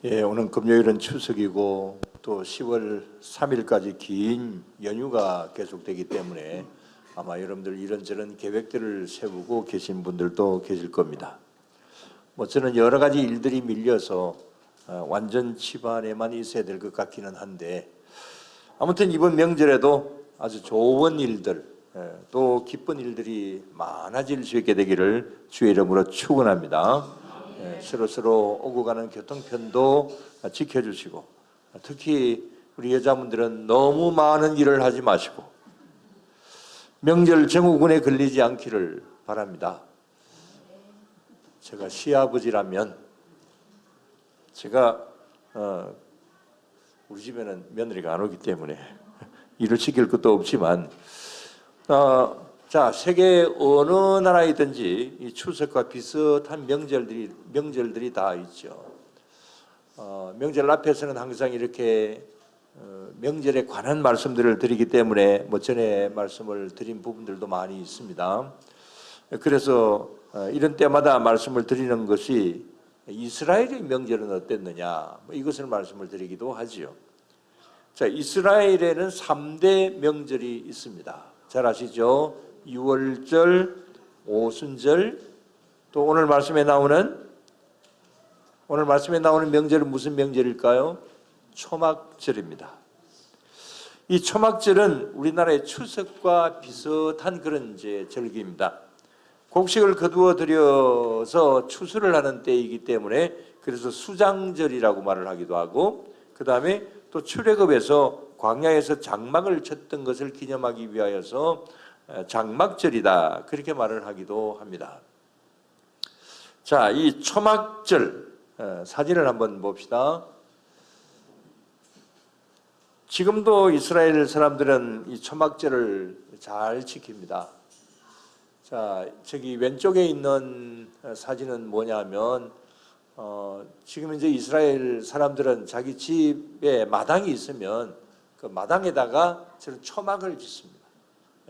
예, 오늘 금요일은 추석이고 또 10월 3일까지 긴 연휴가 계속되기 때문에 아마 여러분들 이런저런 계획들을 세우고 계신 분들도 계실 겁니다. 저는 여러 가지 일들이 밀려서 완전 집안에만 있어야 될 것 같기는 한데, 아무튼 이번 명절에도 아주 좋은 일들, 또 기쁜 일들이 많아질 수 있게 되기를 주의 이름으로 축원합니다. 서로 오고 가는 교통편도 지켜주시고, 특히 우리 여자분들은 너무 많은 일을 하지 마시고 명절 증후군에 걸리지 않기를 바랍니다. 제가 시아버지라면, 제가 우리 집에는 며느리가 안 오기 때문에 일을 시킬 것도 없지만, 자, 세계 어느 나라이든지 이 추석과 비슷한 명절들이 다 있죠. 명절 앞에서는 항상 이렇게 명절에 관한 말씀들을 드리기 때문에 전에 말씀을 드린 부분들도 많이 있습니다. 그래서 이런 때마다 말씀을 드리는 것이 이스라엘의 명절은 어땠느냐, 이것을 말씀을 드리기도 하지요. 자, 이스라엘에는 3대 명절이 있습니다. 잘 아시죠? 유월절, 오순절, 또 오늘 말씀에 나오는 명절은 무슨 명절일까요? 초막절입니다. 이 초막절은 우리나라의 추석과 비슷한 그런 절기입니다. 곡식을 거두어 들여서 추수를 하는 때이기 때문에 그래서 수장절이라고 말을 하기도 하고, 그 다음에 또 출애굽에서 광야에서 장막을 쳤던 것을 기념하기 위하여서 장막절이다, 그렇게 말을 하기도 합니다. 자, 이 초막절 사진을 한번 봅시다. 지금도 이스라엘 사람들은 이 초막절을 잘 지킵니다. 자, 저기 왼쪽에 있는 사진은 뭐냐면, 지금 이제 이스라엘 사람들은 자기 집에 마당이 있으면 그 마당에다가 저런 초막을 짓습니다.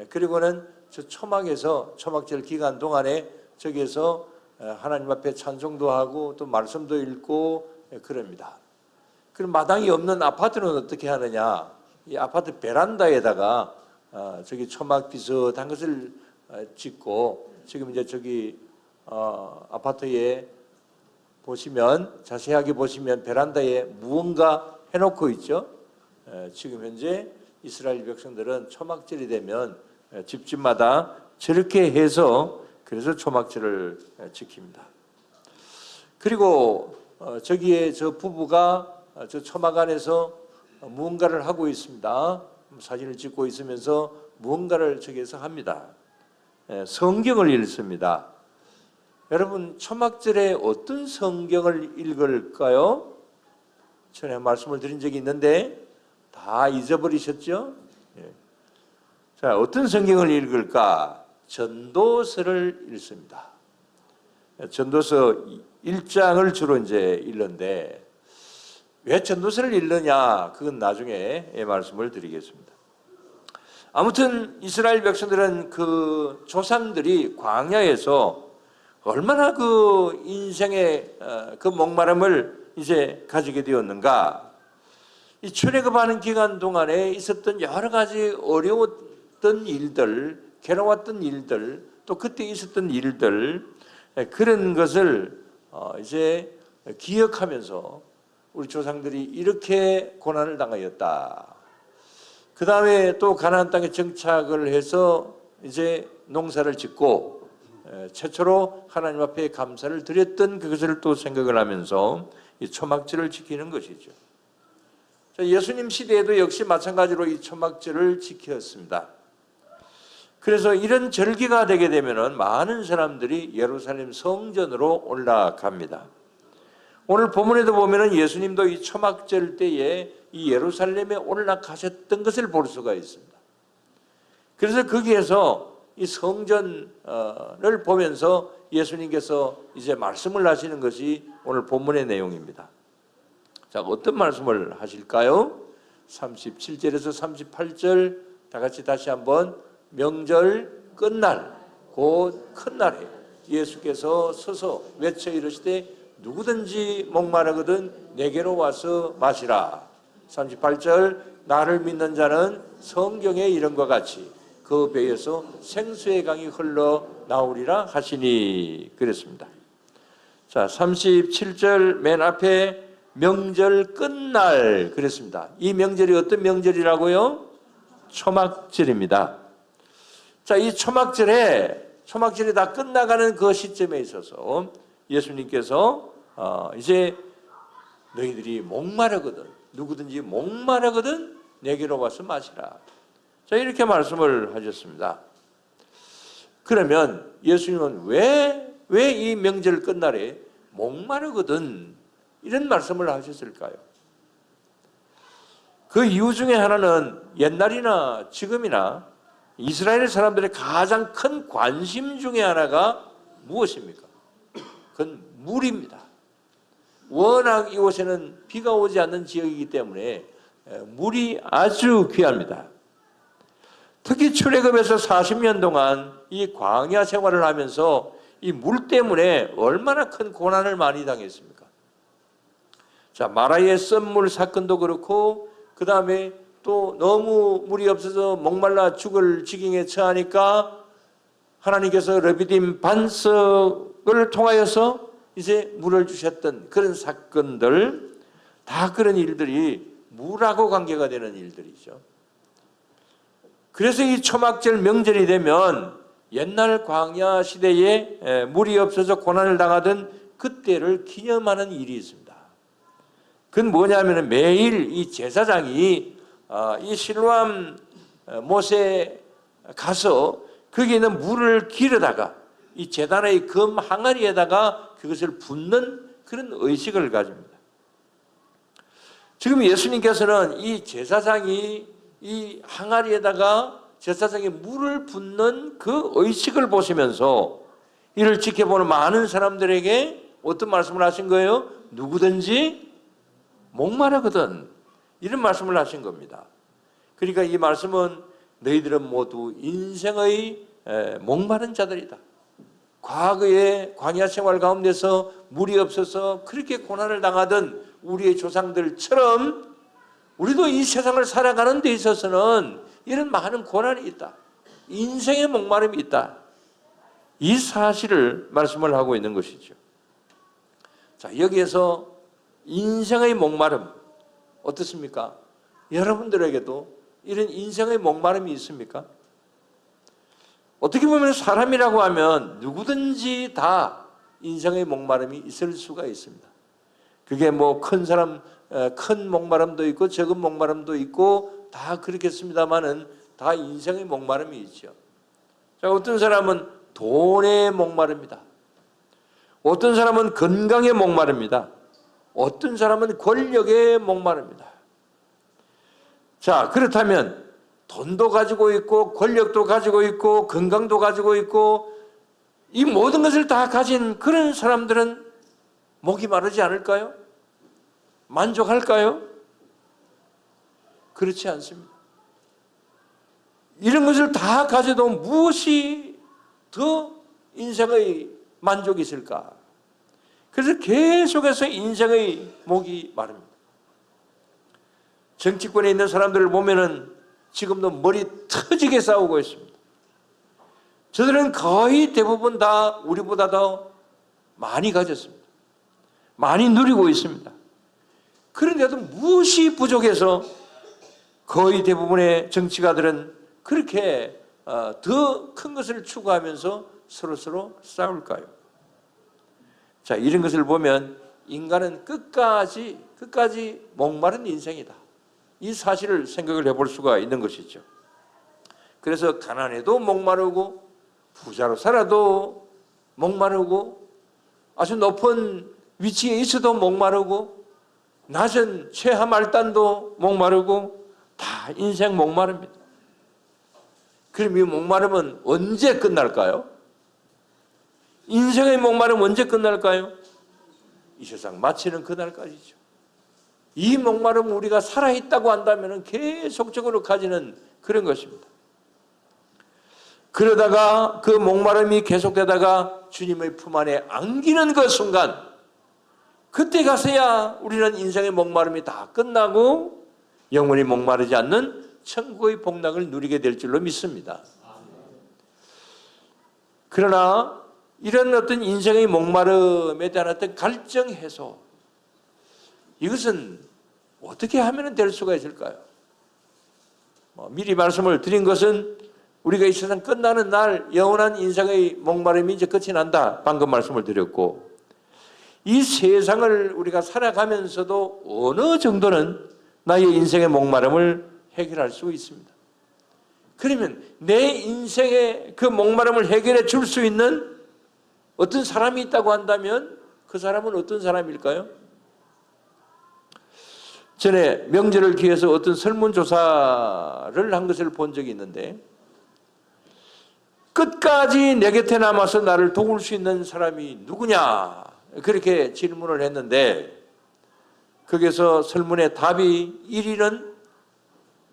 그리고는 저 초막에서 초막절 기간 동안에 저기에서 하나님 앞에 찬송도 하고 또 말씀도 읽고 그럽니다. 그럼 마당이 없는 아파트는 어떻게 하느냐? 이 아파트 베란다에다가 저기 초막 비슷한 것을 짓고, 지금 이제 저기 아파트에 보시면, 자세하게 보시면 베란다에 무언가 해놓고 있죠. 지금 현재 이스라엘 백성들은 초막절이 되면 집집마다 저렇게 해서 그래서 초막절을 지킵니다. 그리고 저기에 저 부부가 저 초막 안에서 무언가를 하고 있습니다. 사진을 찍고 있으면서 무언가를 저기에서 합니다. 성경을 읽습니다. 여러분, 초막절에 어떤 성경을 읽을까요? 전에 말씀을 드린 적이 있는데 다 잊어버리셨죠? 자, 어떤 성경을 읽을까? 전도서를 읽습니다. 전도서 1장을 주로 이제 읽는데, 왜 전도서를 읽느냐? 그건 나중에 말씀을 드리겠습니다. 아무튼 이스라엘 백성들은 그 조상들이 광야에서 얼마나 그 인생의 그 목마름을 이제 가지게 되었는가? 이 출애굽하는 기간 동안에 있었던 여러 가지 어려웠던 일들, 괴로웠던 일들, 또 그때 있었던 일들, 그런 것을 이제 기억하면서 우리 조상들이 이렇게 고난을 당하였다. 그 다음에 또 가나안 땅에 정착을 해서 이제 농사를 짓고 최초로 하나님 앞에 감사를 드렸던 그것을 또 생각을 하면서 이 초막절을 지키는 것이죠. 예수님 시대에도 역시 마찬가지로 이 초막절을 지켰습니다. 그래서 이런 절기가 되게 되면은 많은 사람들이 예루살렘 성전으로 올라갑니다. 오늘 본문에도 보면은 예수님도 이 초막절 때에 이 예루살렘에 올라가셨던 것을 볼 수가 있습니다. 그래서 거기에서 이 성전을 보면서 예수님께서 이제 말씀을 하시는 것이 오늘 본문의 내용입니다. 자, 어떤 말씀을 하실까요? 37절에서 38절 다 같이 다시 한번. 명절 끝날 곧 큰 날에 예수께서 서서 외쳐 이르시되 누구든지 목마르거든 내게로 와서 마시라. 38절 나를 믿는 자는 성경에 이런 것 같이 그 배에서 생수의 강이 흘러 나오리라 하시니 그랬습니다. 자, 37절 맨 앞에 명절 끝날 그랬습니다. 이 명절이 어떤 명절이라고요? 초막절입니다. 자, 이 초막절이 다 끝나가는 그 시점에 있어서 예수님께서 이제 너희들이 목마르거든 누구든지 목마르거든 내게로 와서 마시라. 자, 이렇게 말씀을 하셨습니다. 그러면 예수님은 왜 이 명절 끝날에 목마르거든 이런 말씀을 하셨을까요? 그 이유 중에 하나는 옛날이나 지금이나 이스라엘 사람들의 가장 큰 관심 중에 하나가 무엇입니까? 그건 물입니다. 워낙 이곳에는 비가 오지 않는 지역이기 때문에 물이 아주 귀합니다. 특히 출애굽에서 40년 동안 이 광야 생활을 하면서 이 물 때문에 얼마나 큰 고난을 많이 당했습니까? 자, 마라의 썸물 사건도 그렇고 그 다음에 또 너무 물이 없어서 목말라 죽을 지경에 처하니까 하나님께서 르비딤 반석을 통하여서 이제 물을 주셨던 그런 사건들, 다 그런 일들이 물하고 관계가 되는 일들이죠. 그래서 이 초막절 명절이 되면 옛날 광야 시대에 물이 없어서 고난을 당하던 그때를 기념하는 일이 있습니다. 그건 뭐냐면 매일 이 제사장이 이 실로암 못에 가서 거기에 있는 물을 길어다가 이 제단의 금 항아리에다가 그것을 붓는 그런 의식을 가집니다. 지금 예수님께서는 이 제사장이 이 항아리에다가 제사장이 물을 붓는 그 의식을 보시면서 이를 지켜보는 많은 사람들에게 어떤 말씀을 하신 거예요? 누구든지 목마르거든 이런 말씀을 하신 겁니다. 그러니까 이 말씀은 너희들은 모두 인생의 목마른 자들이다. 과거의 광야 생활 가운데서 물이 없어서 그렇게 고난을 당하던 우리의 조상들처럼 우리도 이 세상을 살아가는 데 있어서는 이런 많은 고난이 있다. 인생의 목마름이 있다. 이 사실을 말씀을 하고 있는 것이죠. 자, 여기에서 인생의 목마름 어떻습니까? 여러분들에게도 이런 인생의 목마름이 있습니까? 어떻게 보면 사람이라고 하면 누구든지 다 인생의 목마름이 있을 수가 있습니다. 그게 뭐 큰 목마름도 있고 적은 목마름도 있고 다 그렇겠습니다만은 다 인생의 목마름이 있죠. 자, 어떤 사람은 돈에 목마릅니다. 어떤 사람은 건강에 목마릅니다. 어떤 사람은 권력에 목마릅니다. 자, 그렇다면 돈도 가지고 있고 권력도 가지고 있고 건강도 가지고 있고 이 모든 것을 다 가진 그런 사람들은 목이 마르지 않을까요? 만족할까요? 그렇지 않습니다. 이런 것을 다 가져도 무엇이 더 인생의 만족이 있을까? 그래서 계속해서 인생의 목이 마릅니다. 정치권에 있는 사람들을 보면은 지금도 머리 터지게 싸우고 있습니다. 저들은 거의 대부분 다 우리보다 더 많이 가졌습니다. 많이 누리고 있습니다. 그런데도 무엇이 부족해서 거의 대부분의 정치가들은 그렇게 더 큰 것을 추구하면서 서로 싸울까요? 자, 이런 것을 보면 인간은 끝까지 목마른 인생이다. 이 사실을 생각을 해볼 수가 있는 것이죠. 그래서 가난해도 목마르고 부자로 살아도 목마르고 아주 높은 위치에 있어도 목마르고 낮은 최하 말단도 목마르고 다 인생 목마릅니다. 그럼 이 목마름은 언제 끝날까요? 인생의 목마름은 언제 끝날까요? 이 세상 마치는 그날까지죠. 이 목마름은 우리가 살아있다고 한다면 계속적으로 가지는 그런 것입니다. 그러다가 그 목마름이 계속되다가 주님의 품 안에 안기는 그 순간 그때 가서야 우리는 인생의 목마름이 다 끝나고 영원히 목마르지 않는 천국의 복락을 누리게 될 줄로 믿습니다. 그러나 이런 어떤 인생의 목마름에 대한 어떤 갈증 해소, 이것은 어떻게 하면 될 수가 있을까요? 미리 말씀을 드린 것은 우리가 이 세상 끝나는 날 영원한 인생의 목마름이 이제 끝이 난다, 방금 말씀을 드렸고, 이 세상을 우리가 살아가면서도 어느 정도는 나의 인생의 목마름을 해결할 수 있습니다. 그러면 내 인생의 그 목마름을 해결해 줄 수 있는 어떤 사람이 있다고 한다면 그 사람은 어떤 사람일까요? 전에 명절을 기해서 어떤 설문조사를 한 것을 본 적이 있는데, 끝까지 내 곁에 남아서 나를 도울 수 있는 사람이 누구냐, 그렇게 질문을 했는데, 거기서 설문의 답이 1위는,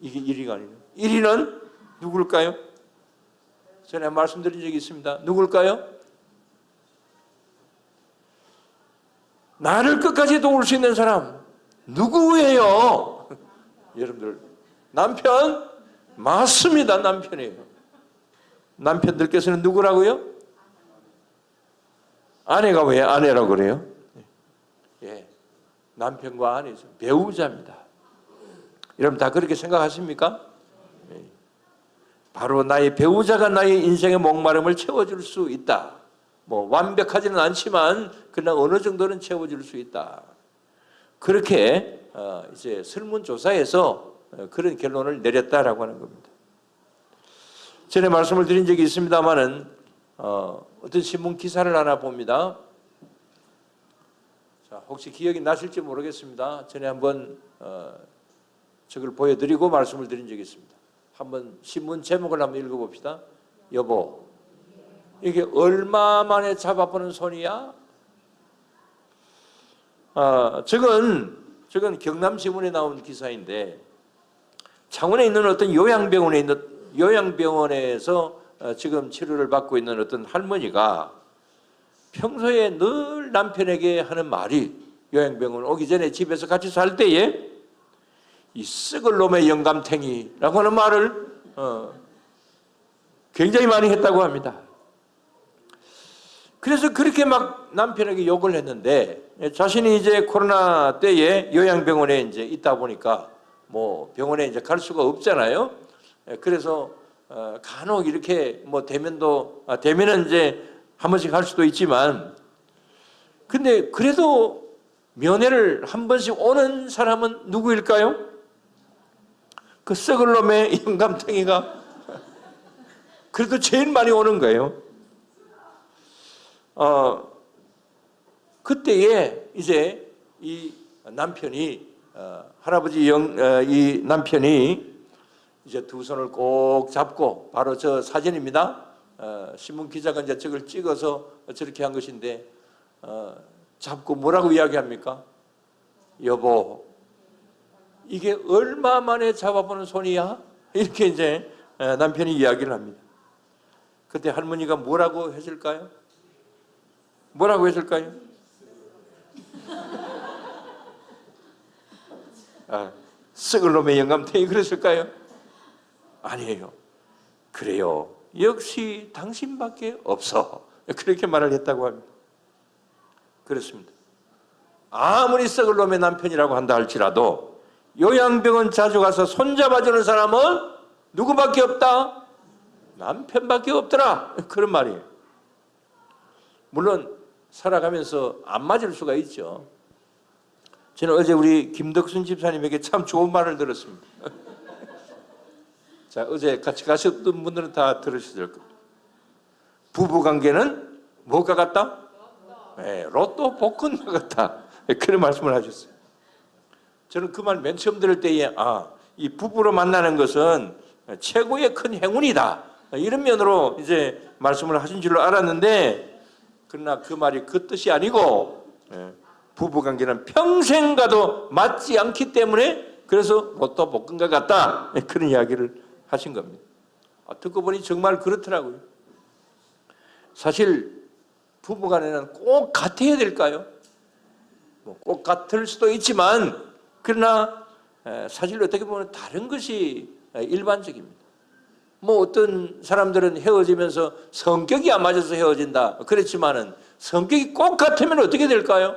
이게 1위가 아니에요, 1위는 누굴까요? 전에 말씀드린 적이 있습니다. 누굴까요? 나를 끝까지 도울 수 있는 사람 누구예요? 여러분들, 남편? 맞습니다. 남편이에요. 남편들께서는 누구라고요? 아내가 왜 아내라고 그래요? 예, 남편과 아내죠. 배우자입니다. 여러분 다 그렇게 생각하십니까? 예. 바로 나의 배우자가 나의 인생의 목마름을 채워줄 수 있다. 완벽하지는 않지만 그러나 어느 정도는 채워줄 수 있다. 그렇게 이제 설문조사에서 그런 결론을 내렸다라고 하는 겁니다. 전에 말씀을 드린 적이 있습니다만은 어떤 신문 기사를 하나 봅니다. 자, 혹시 기억이 나실지 모르겠습니다. 전에 한번 저걸 보여드리고 말씀을 드린 적이 있습니다. 한번 신문 제목을 한번 읽어봅시다. 여보, 이게 얼마 만에 잡아보는 손이야? 저건 경남신문에 나온 기사인데, 창원에 있는 어떤 요양병원에서 지금 치료를 받고 있는 어떤 할머니가 평소에 늘 남편에게 하는 말이, 요양병원 오기 전에 집에서 같이 살 때에 이 썩을 놈의 영감탱이라고 하는 말을 굉장히 많이 했다고 합니다. 그래서 그렇게 막 남편에게 욕을 했는데, 자신이 이제 코로나 때에 요양병원에 이제 있다 보니까 병원에 이제 갈 수가 없잖아요. 그래서 간혹 이렇게 대면은 이제 한 번씩 할 수도 있지만, 근데 그래도 면회를 한 번씩 오는 사람은 누구일까요? 그 썩을 놈의 영감탱이가 그래도 제일 많이 오는 거예요. 그때에 이제 이 남편이 이 남편이 이제 두 손을 꼭 잡고, 바로 저 사진입니다. 신문 기자가 이제 저걸 찍어서 저렇게 한 것인데, 잡고 뭐라고 이야기합니까? 여보, 이게 얼마 만에 잡아보는 손이야? 이렇게 이제 남편이 이야기를 합니다. 그때 할머니가 뭐라고 했을까요? 뭐라고 했을까요? 썩을 놈의 영감탱이 그랬을까요? 아니에요. 그래요. 역시 당신밖에 없어. 그렇게 말을 했다고 합니다. 그렇습니다. 아무리 썩을 놈의 남편이라고 한다 할지라도 요양병원 자주 가서 손잡아주는 사람은 누구밖에 없다? 남편밖에 없더라. 그런 말이에요. 물론 살아가면서 안 맞을 수가 있죠. 저는 어제 우리 김덕순 집사님에게 참 좋은 말을 들었습니다. 자, 어제 같이 가셨던 분들은 다 들으셨을 겁니다. 부부관계는 뭐가 같다? 네, 로또 복권과 같다. 그런 말씀을 하셨어요. 저는 그 말 맨 처음 들을 때에 이 부부로 만나는 것은 최고의 큰 행운이다, 이런 면으로 이제 말씀을 하신 줄로 알았는데, 그러나 그 말이 그 뜻이 아니고, 부부관계는 평생 가도 맞지 않기 때문에 그래서 로또 복권과 같다, 그런 이야기를 하신 겁니다. 듣고 보니 정말 그렇더라고요. 사실 부부간에는 꼭 같아야 될까요? 꼭 같을 수도 있지만 그러나 사실 어떻게 보면 다른 것이 일반적입니다. 뭐 어떤 사람들은 헤어지면서 성격이 안 맞아서 헤어진다 그랬지만은 성격이 꼭 같으면 어떻게 될까요?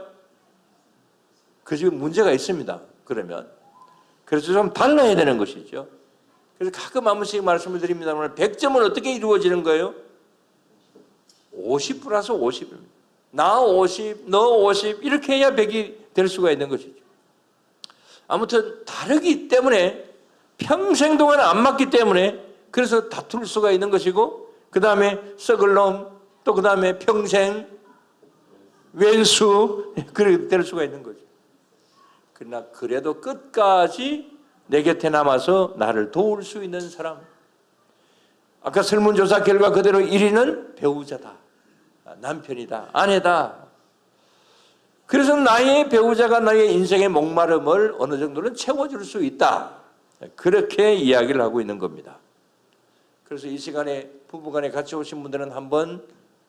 그 지금 문제가 있습니다. 그러면 그래서 좀 달라야 되는 것이죠. 그래서 가끔 한 번씩 말씀을 드립니다만 100점은 어떻게 이루어지는 거예요? 50 플러스 50입니다. 나 50, 너 50 이렇게 해야 100이 될 수가 있는 것이죠. 아무튼 다르기 때문에 평생 동안 안 맞기 때문에 그래서 다툴 수가 있는 것이고 그 다음에 썩을 놈 또 그 다음에 평생 왼수 그렇게 될 수가 있는 거죠. 그러나 그래도 끝까지 내 곁에 남아서 나를 도울 수 있는 사람 아까 설문조사 결과 그대로 1위는 배우자다. 남편이다. 아내다. 그래서 나의 배우자가 나의 인생의 목마름을 어느 정도는 채워줄 수 있다. 그렇게 이야기를 하고 있는 겁니다. 그래서 이 시간에 부부간에 같이 오신 분들은 한번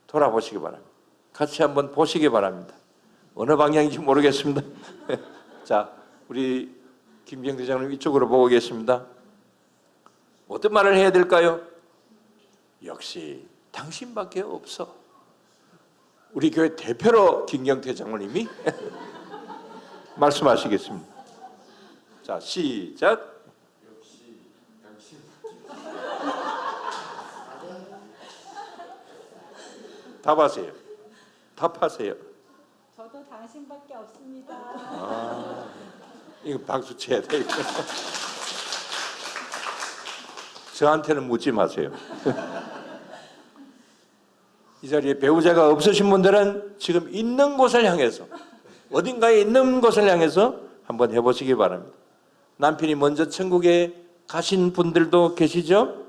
돌아보시기 바랍니다. 같이 한번 보시기 바랍니다. 어느 방향인지 모르겠습니다. 자, 우리 김병 대장님 이쪽으로 보고 계십니다. 어떤 말을 해야 될까요? 역시 당신밖에 없어. 우리 교회 대표로 김경태 장로님이 말씀하시겠습니다. 자, 시작. 역시 당신. 답하세요. 답하세요. 저도 당신밖에 없습니다. 이거 박수 쳐야 돼. 저한테는 묻지 마세요. 이 자리에 배우자가 없으신 분들은 지금 있는 곳을 향해서 어딘가에 있는 곳을 향해서 한번 해보시기 바랍니다. 남편이 먼저 천국에 가신 분들도 계시죠?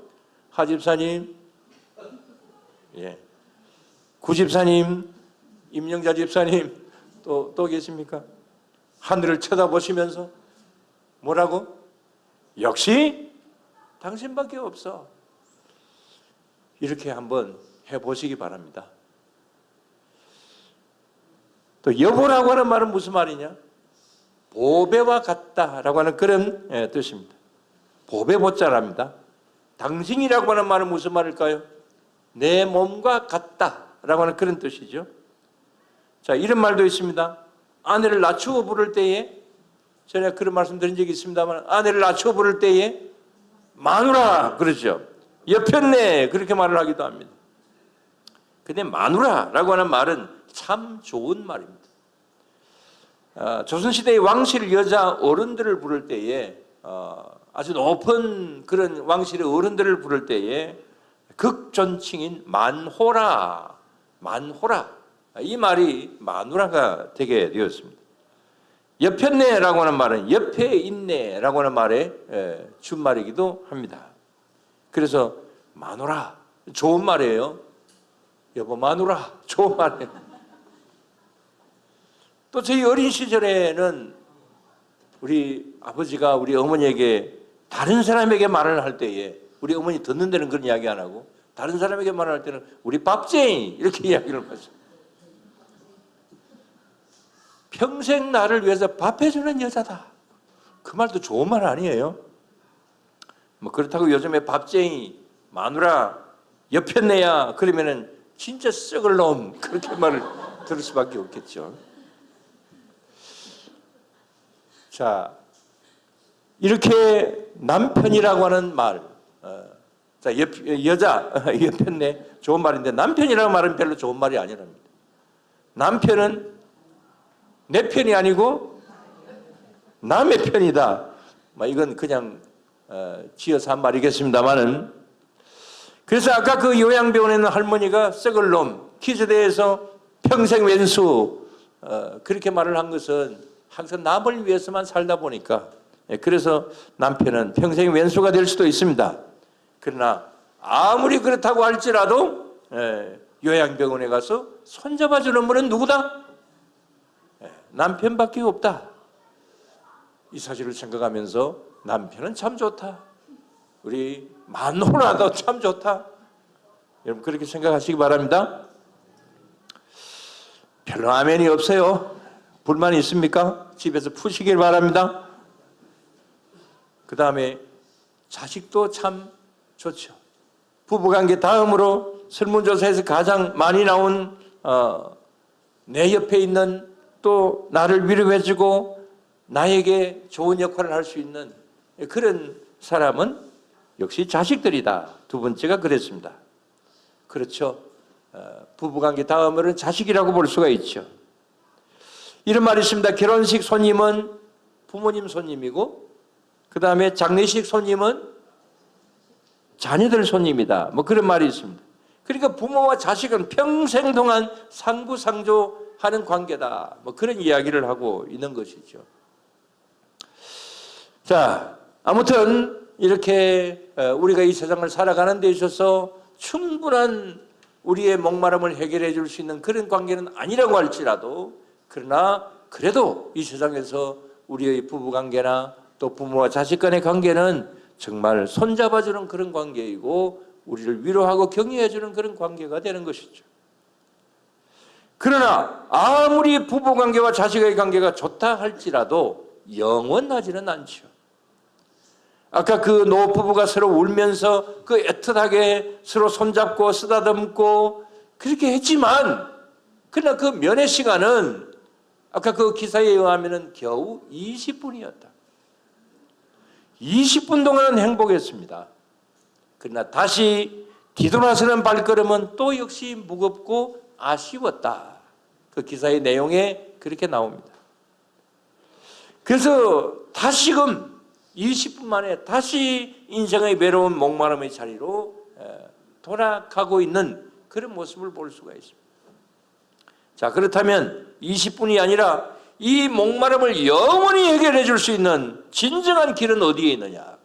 하 집사님, 예, 구 집사님, 임영자 집사님 또 계십니까? 하늘을 쳐다보시면서 뭐라고? 역시 당신밖에 없어. 이렇게 한번 해보시기 바랍니다. 또 여보라고 하는 말은 무슨 말이냐? 보배와 같다라고 하는 그런 뜻입니다. 보배 보자랍니다. 당신이라고 하는 말은 무슨 말일까요? 내 몸과 같다라고 하는 그런 뜻이죠. 자, 이런 말도 있습니다. 아내를 낮추어 부를 때에 전에 그런 말씀 드린 적이 있습니다만 아내를 낮추어 부를 때에 마누라 그러죠. 여편네 그렇게 말을 하기도 합니다. 근데 마누라라고 하는 말은 참 좋은 말입니다. 조선시대의 왕실 여자 어른들을 부를 때에 아주 높은 그런 왕실의 어른들을 부를 때에 극존칭인 만호라 이 말이 마누라가 되게 되었습니다. 여편네라고 하는 말은 옆에 있네라고 하는 말의 준말이기도 합니다. 그래서 마누라 좋은 말이에요. 여보 마누라 좋은 말이에요. 또 저희 어린 시절에는 우리 아버지가 우리 어머니에게 다른 사람에게 말을 할 때에 우리 어머니 듣는 데는 그런 이야기 안 하고 다른 사람에게 말을 할 때는 우리 밥쟁이 이렇게 이야기를 하죠. 평생 나를 위해서 밥해주는 여자다. 그 말도 좋은 말 아니에요? 뭐 그렇다고 요즘에 밥쟁이, 마누라, 여편네야 그러면은 진짜 썩을 놈 그렇게 말을 들을 수밖에 없겠죠. 자, 이렇게 남편이라고 하는 말, 자 여자 여편네 좋은 말인데 남편이라는 말은 별로 좋은 말이 아니랍니다. 남편은 내 편이 아니고 남의 편이다. 이건 그냥 지어서 한 말이겠습니다만은 그래서 아까 그 요양병원에 있는 할머니가 썩을 놈 퀴즈대에서 평생 왼수 그렇게 말을 한 것은 항상 남을 위해서만 살다 보니까 그래서 남편은 평생 왼수가 될 수도 있습니다. 그러나 아무리 그렇다고 할지라도 요양병원에 가서 손잡아주는 분은 누구다? 남편밖에 없다. 이 사실을 생각하면서 남편은 참 좋다. 우리 마누라도 참 좋다. 여러분 그렇게 생각하시기 바랍니다. 별로 아멘이 없어요. 불만이 있습니까? 집에서 푸시길 바랍니다. 그 다음에 자식도 참 좋죠. 부부관계 다음으로 설문조사에서 가장 많이 나온 내 옆에 있는 또 나를 위로해주고 나에게 좋은 역할을 할 수 있는 그런 사람은 역시 자식들이다. 두 번째가 그랬습니다. 그렇죠. 부부관계 다음으로는 자식이라고 볼 수가 있죠. 이런 말이 있습니다. 결혼식 손님은 부모님 손님이고 그 다음에 장례식 손님은 자녀들 손님이다. 뭐 그런 말이 있습니다. 그러니까 부모와 자식은 평생 동안 상부상조하는 관계다. 뭐 그런 이야기를 하고 있는 것이죠. 자, 아무튼 이렇게 우리가 이 세상을 살아가는 데 있어서 충분한 우리의 목마름을 해결해 줄 수 있는 그런 관계는 아니라고 할지라도 그러나 그래도 이 세상에서 우리의 부부관계나 또 부모와 자식 간의 관계는 정말 손잡아주는 그런 관계이고 우리를 위로하고 격려해주는 그런 관계가 되는 것이죠. 그러나 아무리 부부관계와 자식의 관계가 좋다 할지라도 영원하지는 않죠. 아까 그 노부부가 서로 울면서 그 애틋하게 서로 손잡고 쓰다듬고 그렇게 했지만 그러나 그 면회 시간은 아까 그 기사에 의하면 겨우 20분이었다. 20분 동안은 행복했습니다. 그러나 다시 뒤돌아서는 발걸음은 또 역시 무겁고 아쉬웠다. 그 기사의 내용에 그렇게 나옵니다. 그래서 다시금 20분 만에 다시 인생의 외로운 목마름의 자리로 돌아가고 있는 그런 모습을 볼 수가 있습니다. 자, 그렇다면 20분이 아니라 이 목마름을 영원히 해결해 줄 수 있는 진정한 길은 어디에 있느냐?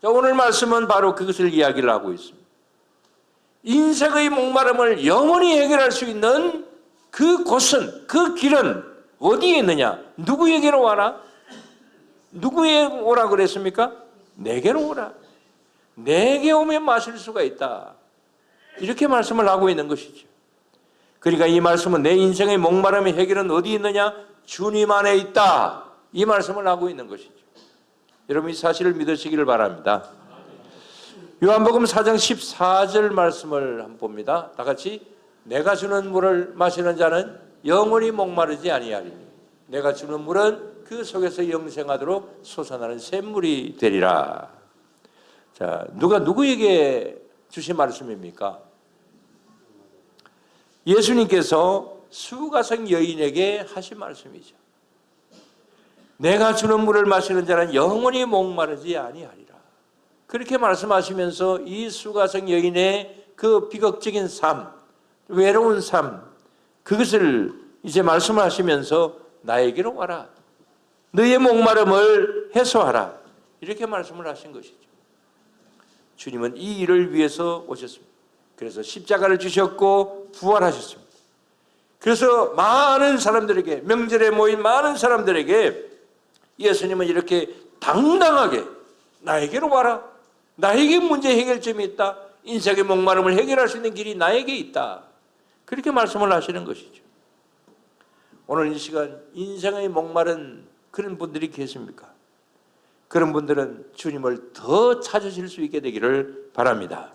자, 오늘 말씀은 바로 그것을 이야기를 하고 있습니다. 인생의 목마름을 영원히 해결할 수 있는 그 곳은, 그 길은 어디에 있느냐? 누구에게로 와라? 누구에게 오라 그랬습니까? 내게로 오라. 내게 오면 마실 수가 있다. 이렇게 말씀을 하고 있는 것이죠. 그러니까 이 말씀은 내 인생의 목마름의 해결은 어디 있느냐? 주님 안에 있다. 이 말씀을 하고 있는 것이죠. 여러분 이 사실을 믿으시기를 바랍니다. 요한복음 4장 14절 말씀을 한번 봅니다. 다 같이 내가 주는 물을 마시는 자는 영원히 목마르지 아니하리니 내가 주는 물은 그 속에서 영생하도록 솟아나는 샘물이 되리라. 자, 누가 누구에게 주신 말씀입니까? 예수님께서 수가성 여인에게 하신 말씀이죠. 내가 주는 물을 마시는 자는 영원히 목마르지 아니하리라. 그렇게 말씀하시면서 이 수가성 여인의 그 비극적인 삶, 외로운 삶, 그것을 이제 말씀하시면서 나에게로 와라. 너의 목마름을 해소하라. 이렇게 말씀을 하신 것이죠. 주님은 이 일을 위해서 오셨습니다. 그래서 십자가를 주셨고 부활하셨습니다. 그래서 많은 사람들에게, 명절에 모인 많은 사람들에게 예수님은 이렇게 당당하게 나에게로 와라. 나에게 문제 해결점이 있다. 인생의 목마름을 해결할 수 있는 길이 나에게 있다. 그렇게 말씀을 하시는 것이죠. 오늘 이 시간 인생의 목마른 그런 분들이 계십니까? 그런 분들은 주님을 더 찾으실 수 있게 되기를 바랍니다.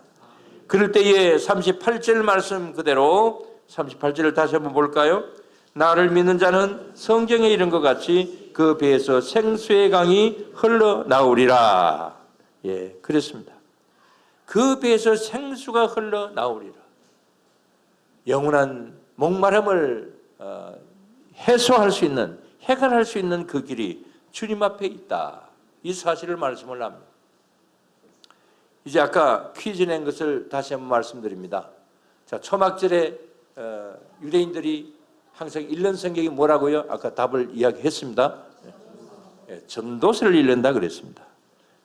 그럴 때에 38절 말씀 그대로 38절을 다시 한번 볼까요? 나를 믿는 자는 성경에 이른 것 같이 그 배에서 생수의 강이 흘러나오리라. 예, 그렇습니다. 그 배에서 생수가 흘러나오리라. 영원한 목마름을 해소할 수 있는, 해결할 수 있는 그 길이 주님 앞에 있다. 이 사실을 말씀을 합니다. 이제 아까 퀴즈 낸 것을 다시 한번 말씀드립니다. 자, 초막절에 유대인들이 항상 읽는 성경이 뭐라고요? 아까 답을 이야기했습니다. 전도서를 읽는다 그랬습니다.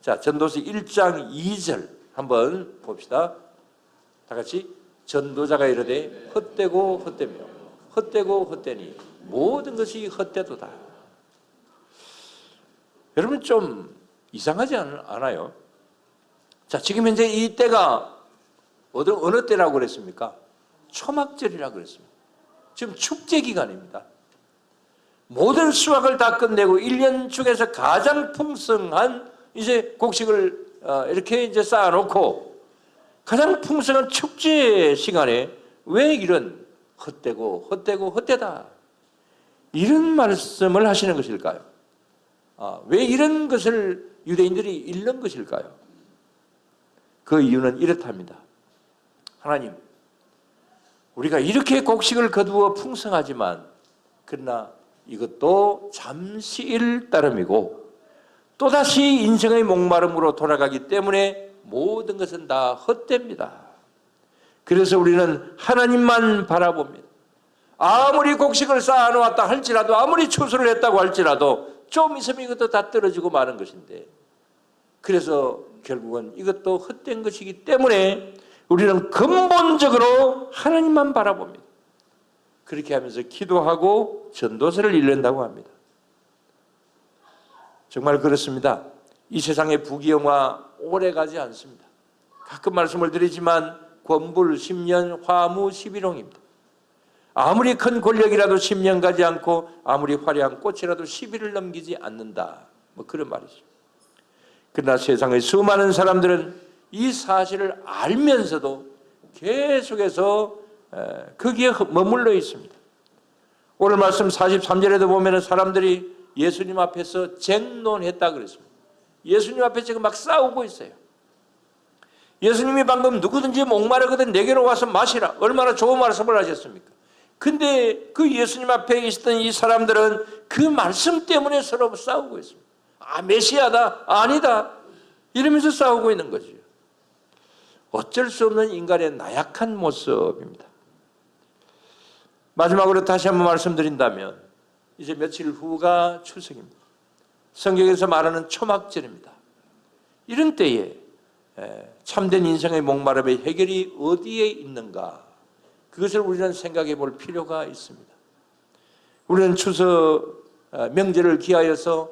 자, 전도서 1장 2절 한번 봅시다. 다 같이 전도자가 이르되 헛되고 헛되며 헛되고 헛되니 모든 것이 헛되도다. 여러분 좀 이상하지 않아요? 자, 지금 현재 이 때가 어느 때라고 그랬습니까? 초막절이라고 그랬습니다. 지금 축제 기간입니다. 모든 수확을 다 끝내고 1년 중에서 가장 풍성한 이제 곡식을 이렇게 이제 쌓아놓고 가장 풍성한 축제 시간에 왜 이런 헛되다 이런 말씀을 하시는 것일까요? 왜 이런 것을 유대인들이 잃는 것일까요? 그 이유는 이렇답니다. 하나님, 우리가 이렇게 곡식을 거두어 풍성하지만 그러나 이것도 잠시일 따름이고 또다시 인생의 목마름으로 돌아가기 때문에 모든 것은 다 헛됩니다. 그래서 우리는 하나님만 바라봅니다. 아무리 곡식을 쌓아놓았다 할지라도 아무리 추수를 했다고 할지라도 좀 있으면 이것도 다 떨어지고 마는 것인데 그래서 결국은 이것도 헛된 것이기 때문에 우리는 근본적으로 하나님만 바라봅니다. 그렇게 하면서 기도하고 전도서를 읽는다고 합니다. 정말 그렇습니다. 이 세상의 부귀영화 오래가지 않습니다. 가끔 말씀을 드리지만 권불 10년 화무 11홍입니다. 아무리 큰 권력이라도 10년 가지 않고 아무리 화려한 꽃이라도 10일을 넘기지 않는다. 뭐 그런 말이죠. 그러나 세상의 수많은 사람들은 이 사실을 알면서도 계속해서 거기에 머물러 있습니다. 오늘 말씀 43절에도 보면 사람들이 예수님 앞에서 쟁론했다 그랬습니다. 예수님 앞에 지금 막 싸우고 있어요. 예수님이 방금 누구든지 목마르거든 내게로 와서 마시라. 얼마나 좋은 말씀을 하셨습니까? 근데 그 예수님 앞에 있었던 이 사람들은 그 말씀 때문에 서로 싸우고 있습니다. 메시아다, 아니다 이러면서 싸우고 있는 거죠. 어쩔 수 없는 인간의 나약한 모습입니다. 마지막으로 다시 한번 말씀드린다면 이제 며칠 후가 추석입니다. 성경에서 말하는 초막절입니다. 이런 때에 참된 인생의 목마름의 해결이 어디에 있는가? 그것을 우리는 생각해 볼 필요가 있습니다. 우리는 추석 명절을 기하여서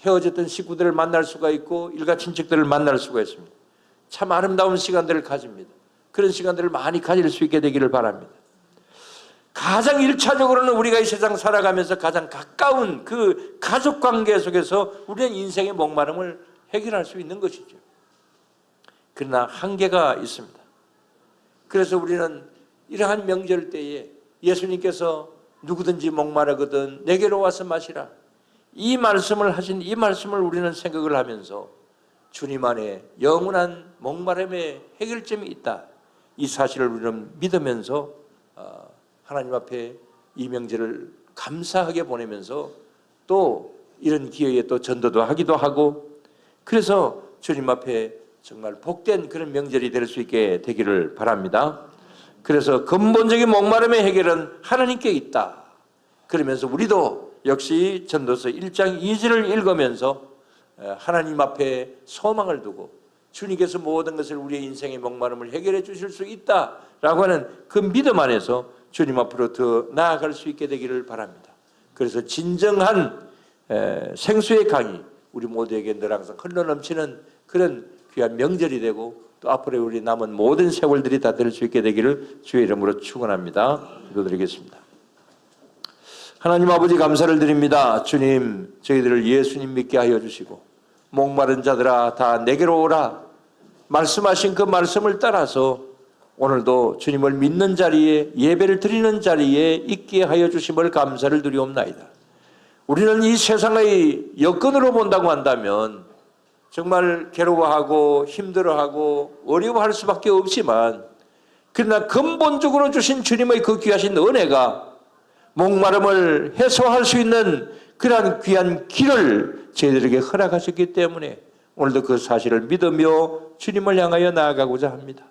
헤어졌던 식구들을 만날 수가 있고 일가 친척들을 만날 수가 있습니다. 참 아름다운 시간들을 가집니다. 그런 시간들을 많이 가질 수 있게 되기를 바랍니다. 가장 1차적으로는 우리가 이 세상 살아가면서 가장 가까운 그 가족관계 속에서 우리는 인생의 목마름을 해결할 수 있는 것이죠. 그러나 한계가 있습니다. 그래서 우리는 이러한 명절 때에 예수님께서 누구든지 목마르거든 내게로 와서 마시라 이 말씀을 하신 이 말씀을 우리는 생각을 하면서 주님 안에 영원한 목마름의 해결점이 있다 이 사실을 우리는 믿으면서 하나님 앞에 이 명절을 감사하게 보내면서 또 이런 기회에 또 전도도 하기도 하고 그래서 주님 앞에 정말 복된 그런 명절이 될 수 있게 되기를 바랍니다. 그래서 근본적인 목마름의 해결은 하나님께 있다. 그러면서 우리도 역시 전도서 1장 2절을 읽으면서 하나님 앞에 소망을 두고 주님께서 모든 것을 우리의 인생의 목마름을 해결해 주실 수 있다라고 하는 그 믿음 안에서 주님 앞으로 더 나아갈 수 있게 되기를 바랍니다. 그래서 진정한 생수의 강이 우리 모두에게 늘 항상 흘러넘치는 그런 귀한 명절이 되고 또 앞으로 우리 남은 모든 세월들이 다 될 수 있게 되기를 주의 이름으로 축원합니다. 기도드리겠습니다. 하나님 아버지 감사를 드립니다. 주님 저희들을 예수님 믿게 하여 주시고 목마른 자들아 다 내게로 오라 말씀하신 그 말씀을 따라서 오늘도 주님을 믿는 자리에 예배를 드리는 자리에 있게 하여 주심을 감사를 드리옵나이다. 우리는 이 세상의 여건으로 본다고 한다면 정말 괴로워하고 힘들어하고 어려워할 수밖에 없지만 그러나 근본적으로 주신 주님의 그 귀하신 은혜가 목마름을 해소할 수 있는 그러한 귀한 길을 저희들에게 허락하셨기 때문에 오늘도 그 사실을 믿으며 주님을 향하여 나아가고자 합니다.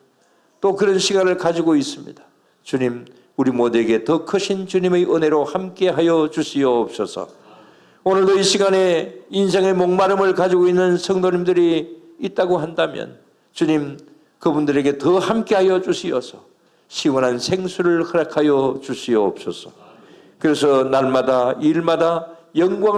또 그런 시간을 가지고 있습니다. 주님 우리 모두에게 더 크신 주님의 은혜로 함께하여 주시옵소서. 오늘도 이 시간에 인생의 목마름을 가지고 있는 성도님들이 있다고 한다면 주님 그분들에게 더 함께하여 주시어서 시원한 생수를 허락하여 주시옵소서. 그래서 날마다 일마다 영광을